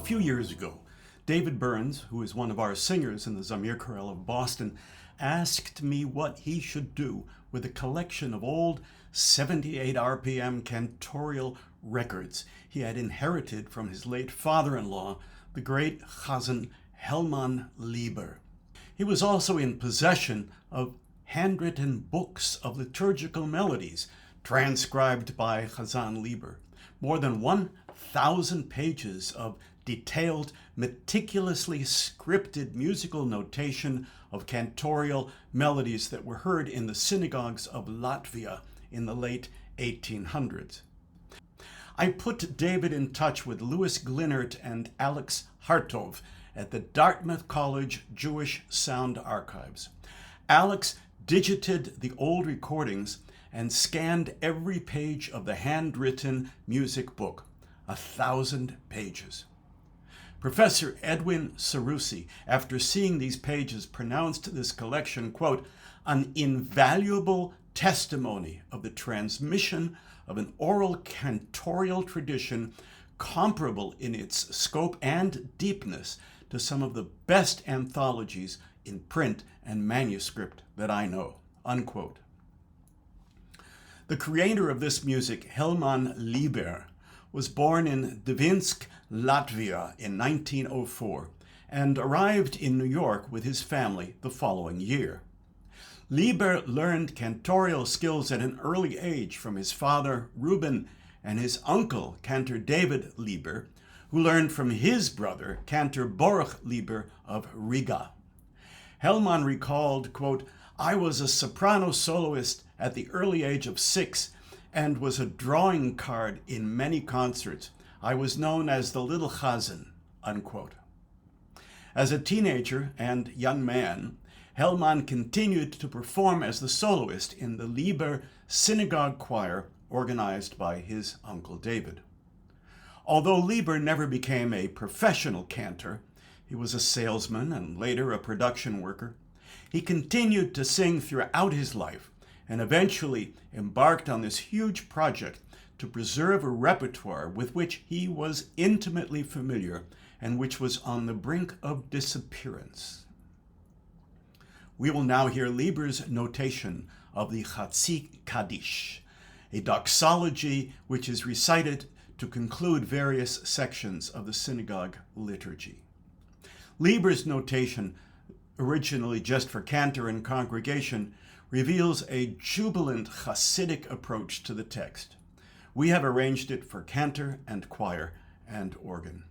few years ago, David Burns, who is one of our singers in the Zamir Chorale of Boston, asked me what he should do with a collection of old 78 RPM cantorial records he had inherited from his late father-in-law, the great Chazan Helman Lieber. He was also in possession of handwritten books of liturgical melodies transcribed by Chazan Lieber, more than 1,000 pages of detailed, meticulously scripted musical notation of cantorial melodies that were heard in the synagogues of Latvia in the late 1800s. I put David in touch with Louis Glinert and Alex Hartov at the Dartmouth College Jewish Sound Archives. Alex digited the old recordings and scanned every page of the handwritten music book, 1,000 pages. Professor Edwin Swanborn, after seeing these pages, pronounced this collection, quote, an invaluable testimony of the transmission of an oral cantorial tradition comparable in its scope and deepness to some of the best anthologies in print and manuscript that I know, unquote. The creator of this music, Helman Lieber, was born in Divinsk, Latvia in 1904 and arrived in New York with his family the following year. Lieber learned cantorial skills at an early age from his father, Reuben, and his uncle, Cantor David Lieber, who learned from his brother, Cantor Baruch Lieber of Riga. Helman recalled, quote, I was a soprano soloist at the early age of 6 and was a drawing card in many concerts. I was known as the Little Chazan, unquote. As a teenager and young man, Helman continued to perform as the soloist in the Lieber synagogue choir organized by his uncle David. Although Lieber never became a professional cantor, he was a salesman and later a production worker, he continued to sing throughout his life and eventually embarked on this huge project to preserve a repertoire with which he was intimately familiar and which was on the brink of disappearance. We will now hear Lieber's notation of the Khatsi Kaddish, a doxology which is recited to conclude various sections of the synagogue liturgy. Lieber's notation, originally just for cantor and congregation, reveals a jubilant Hasidic approach to the text. We have arranged it for cantor and choir and organ.